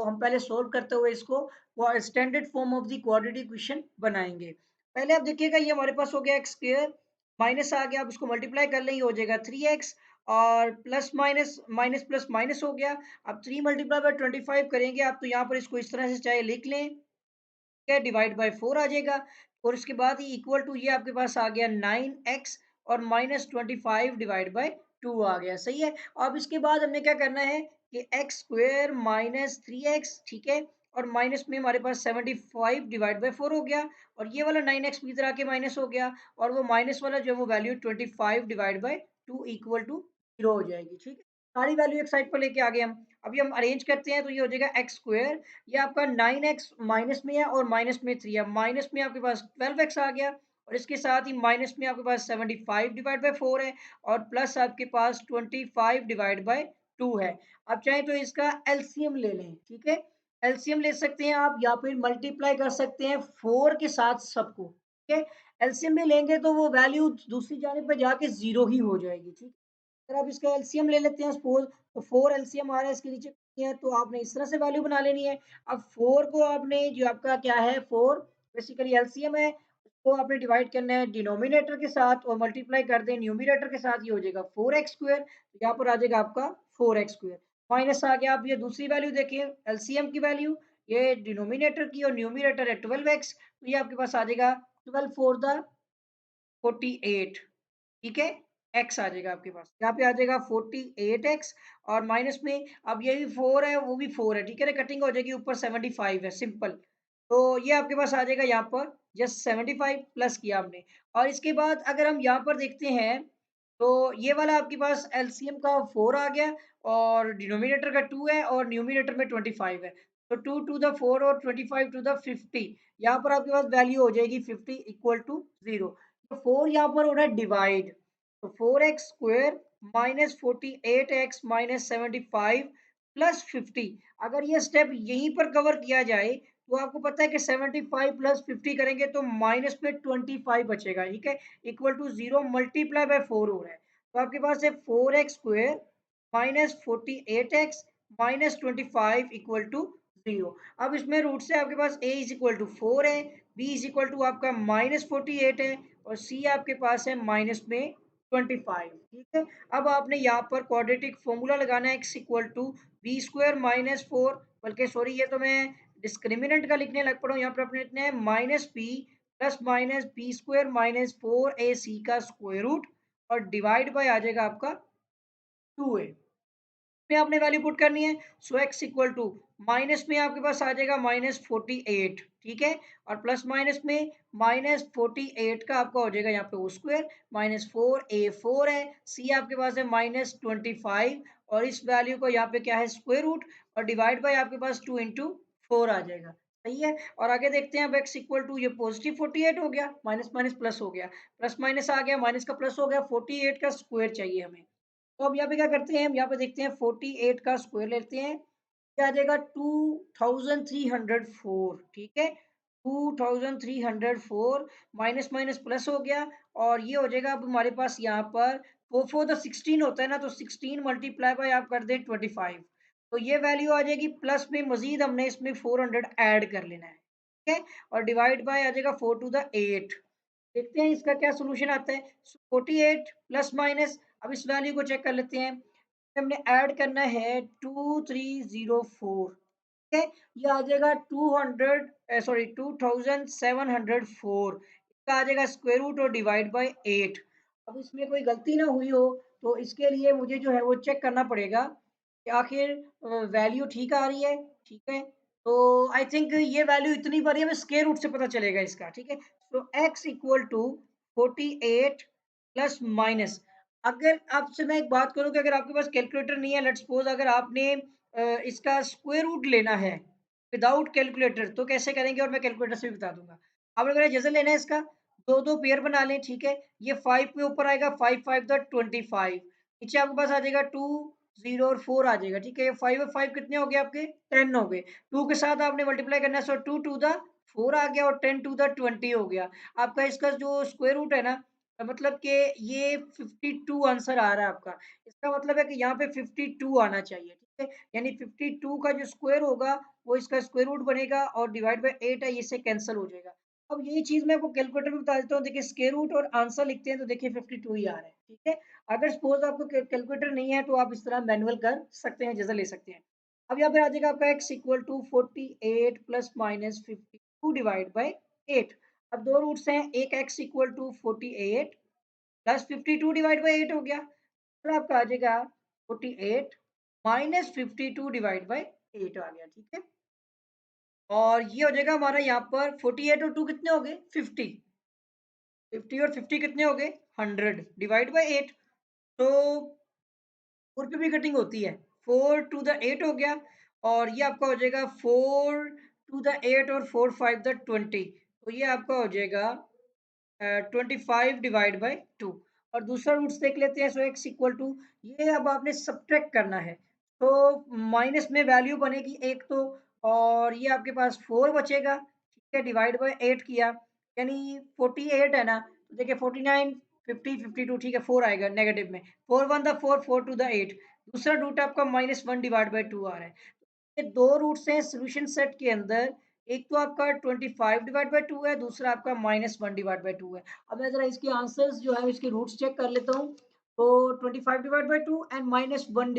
हम पहले सोल्व करते हुए इसको standard form of the quadratic equation बनाएंगे। पहले आप देखिएगा ये हमारे पास हो गया एक्स स्क्वायर माइनस आ गया, आप इसको मल्टीप्लाई कर लें ये हो जाएगा 3x और plus minus minus plus minus हो गया। अब 3 मल्टीप्लाई बाय 25 करेंगे आप, तो यहाँ पर इसको इस तरह से चाहे लिख लें, क्या डिवाइड बाय 4 आ जाएगा और इसके बाद ये इक्वल टू ये आपके पास आ गया 9x और माइनस 25 डिवाइड बाय 2 आ गया। सही है। अब इसके बाद हमने क्या करना है कि एक्स स्क्वायर माइनस 3x, ठीक है, और माइनस में हमारे पास 75 डिवाइड बाय 4 हो गया और ये वाला 9x भी इधर आके माइनस हो गया और वो माइनस वाला जो है वो value 25 divide by 2 equal to 0 हो जाएगी। ठीक है, सारी वैल्यू एक साइड पर लेके आ गए हम। अभी हम अरेंज करते हैं तो ये हो जाएगा एक्स स्क्वायर, ये आपका 9x माइनस में है और माइनस में 3 है, माइनस में आपके पास 12x आ गया और इसके साथ ही माइनस में आपके पास 75 डिवाइड बाय 4 है और प्लस आपके पास 25 डिवाइड बाय 2 है। आप चाहें तो इसका एलसीएम ले लें, ठीक है, एलसीएम ले सकते हैं आप या फिर मल्टीप्लाई कर सकते हैं 4 के साथ सबको। ठीक है, एलसीएम में लेंगे तो वो वैल्यू दूसरी जाने पर जाके जीरो ही हो जाएगी। ठीक, अगर आप इसका एलसीएम ले लेते हैं सपोज, तो 4 एलसीएम आ रहा है इसके नीचे है, तो आपने इस तरह से वैल्यू बना लेनी है। अब 4 को आपने जो आपका क्या है 4 बेसिकली एलसीएम है, उसको आपने डिवाइड करना है डिनोमिनेटर के साथ और मल्टीप्लाई कर दें न्यूमरेटर के साथ, ये हो जाएगा 4x स्क्वायर, तो यहाँ पर आ जाएगा आपका 4x स्क्वायर माइनस आ गया। आप ये दूसरी वैल्यू देखिए एलसीएम की वैल्यू, ये डिनोमिनेटर की और न्यूमरेटर है 12x, तो ये आपके पास आ जाएगा 12 फोर द 48। ठीक है, x आ जाएगा आपके पास, यहाँ पे आ जाएगा 48x और माइनस में अब ये भी 4 है वो भी 4 है, ठीक है ना, कटिंग हो जाएगी, ऊपर 75 है सिंपल, तो ये आपके पास आ जाएगा यहाँ पर जस्ट 75 प्लस किया हमने। और इसके बाद अगर हम यहाँ पर देखते हैं तो ये वाला आपके पास एलसीएम का 4 आ गया और डिनोमिनेटर का 2 है और न्यूमरेटर में 25 है, तो 2 टू द 4 और 25 टू द 50, यहाँ पर आपके पास वैल्यू हो जाएगी 50 इक्वल टू 0। तो 4 यहाँ पर हो रहा है डिवाइड, तो 4x square minus 48x minus 75 plus 50, अगर ये स्टेप यहीं पर कवर किया जाए तो आपको पता है कि 75 प्लस 50 करेंगे तो माइनस में 25 बचेगा। ठीक है, इक्वल टू 0 मल्टीप्लाई बाय 4 हो रहा है, तो आपके पास है 4x square minus 48x minus 25 equal to 0। अब इसमें रूट से आपके पास a इज इक्वल टू 4 है, b इज इक्वल टू आपका माइनस 48 है और c आपके पास है माइनस में 25। ठीक है, अब आपने यहाँ पर क्वाड्रेटिक फॉर्मूला लगाना है x equal to b square minus 4, बल्कि सॉरी ये तो मैं डिस्क्रिमिनेंट का लिखने लग पड़ा हूँ, यहाँ पर अपने लिखना है minus b plus minus b square minus 4ac का स्क्वायर रूट और डिवाइड बाय आ जाएगा आपका 2a में आपने वैल्यू पुट करनी है। So x equal to minus में आपके पास आ जाएगा माइनस 48, ठीक है, और प्लस माइनस में माइनस 48 का आपका हो जाएगा यहाँ पे वो स्क्वायर माइनस 4a 4 है, सी आपके पास है माइनस 25 और इस वैल्यू को यहाँ पे क्या है स्क्वायर रूट और डिवाइड बाय आपके पास 2 इंटू 4 आ जाएगा। सही है, और आगे देखते हैं अब x इक्वल टू ये पॉजिटिव 48 हो गया, माइनस माइनस प्लस हो गया, प्लस माइनस आ गया, माइनस का प्लस हो गया, 48 का स्क्वायर चाहिए हमें। तो अब यहाँ पे क्या करते हैं, हम यहाँ पे देखते हैं 48 का स्क्वायर लेते हैं, क्या आ जाएगा 2304। ठीक है, 2304 माइनस माइनस प्लस हो गया और ये हो जाएगा अब हमारे पास यहाँ पर फोर फोर द 16 होता है ना, तो 16 मल्टीप्लाई बाय आप कर दें 25, तो ये वैल्यू आ जाएगी, प्लस में मजीद हमने इसमें 400 ऐड कर लेना है। ठीक है, और डिवाइड बाय आ जाएगा 4 टू द 8। देखते हैं इसका क्या सोल्यूशन आता है। 48 प्लस माइनस, अब इस वैल्यू को चेक कर लेते हैं, हमने ऐड करना है 2304। ठीक है, ये आ जाएगा 200 सॉरी 2704, इसका आ जाएगा स्क्वायर रूट और डिवाइड बाय 8। अब इसमें कोई गलती ना हुई हो तो इसके लिए मुझे जो है वो चेक करना पड़ेगा कि आखिर वैल्यू ठीक आ रही है। ठीक है, तो आई थिंक ये वैल्यू इतनी बड़ी है, स्क्वायर रूट से पता चलेगा इसका। ठीक है, तो x equal to 48 plus minus, अगर आपसे मैं एक बात करूं कि अगर आपके पास कैलकुलेटर नहीं है, लेट्स सपोज अगर आपने इसका स्क्वायर रूट लेना है विदाउट कैलकुलेटर तो कैसे करेंगे, और मैं कैलकुलेटर से भी बता दूंगा। अब अगर जैसे लेना है इसका दो दो पेयर बना लें। ठीक है, ये 5 में ऊपर आएगा 5 5 द 25, नीचे आपके पास आ जाएगा 2 0 और 4 आ जाएगा। ठीक है, 5 और 5 कितने हो गए आपके 10 हो गए, 2 के साथ आपने मल्टीप्लाई करना है, सो 2 टू द 4 आ गया और 10 टू द 20 हो गया आपका। इसका जो स्क्वायर रूट है ना, मतलब कि ये 52 आंसर आ रहा है आपका, इसका मतलब है कि यहाँ पे 52 आना चाहिए। है? यानी 52 का जो स्क्वायर होगा वो इसका स्क्वायर रूट बनेगा और डिवाइड बाय 8 है, ये इससे कैंसल हो जाएगा। अब यही चीज़ मैं आपको कैलकुलेटर में बता देता हूँ। देखिए स्क्वायर रूट और आंसर लिखते हैं तो देखिए 52 ही आ रहा है, ठीक है? अगर सपोज़ आपको कैलकुलेटर नहीं है तो आप इस तरह मैनुअल कर सकते हैं, जैसा ले सकते हैं। अब यहाँ पे आ जाएगा आपका x equal to 48 plus minus 52 divide by 8। अब 2 रूट्स हैं, एक x equal to 48 plus 52 divide by 8 हो गया। फिर आपका आ जाएगा 48 माइनस 52 डिवाइड बाय 8 आ गया, ठीक है? और ये हो जाएगा हमारा यहाँ पर 48 और 2 कितने हो गए? 50। 50 और 50 कितने हो गए? 100 डिवाइड बाय 8। तो 4 पे भी कटिंग होती है। 4 टू द 8 हो गया और ये आपका हो जाएगा 4 टू द 8 और 4 5 द 20। तो ये आपका हो जाएगा 25 डिवाइड बाय 2। और दूसरा रूट्स देख लेते हैं। सो एक्स इक्वल टू, ये अब आपने सब्ट्रैक्ट करना है। तो माइनस में वैल्यू बनेगी एक तो, और ये आपके पास 4 बचेगा, ठीक है? डिवाइड बाय 8 किया यानी 48 है ना, तो देखिए 49 50 52, ठीक है? 4 आएगा नेगेटिव में। 4 1 द 4 4 टू द 8। दूसरा रूट आपका -1 डिवाइड बाय 2 आ रहा है। ये 2 रूट्स हैं सॉल्यूशन सेट के अंदर। एक तो आपका 25 डिवाइड बाय 2 है, दूसरा आपका -1 डिवाइड बाय 2 है। अब मैं ज़रा इसके आंसर्स जो है इसके रूट्स चेक कर लेता हूँ। तो 25 डिवाइड बाय 2 एंड -1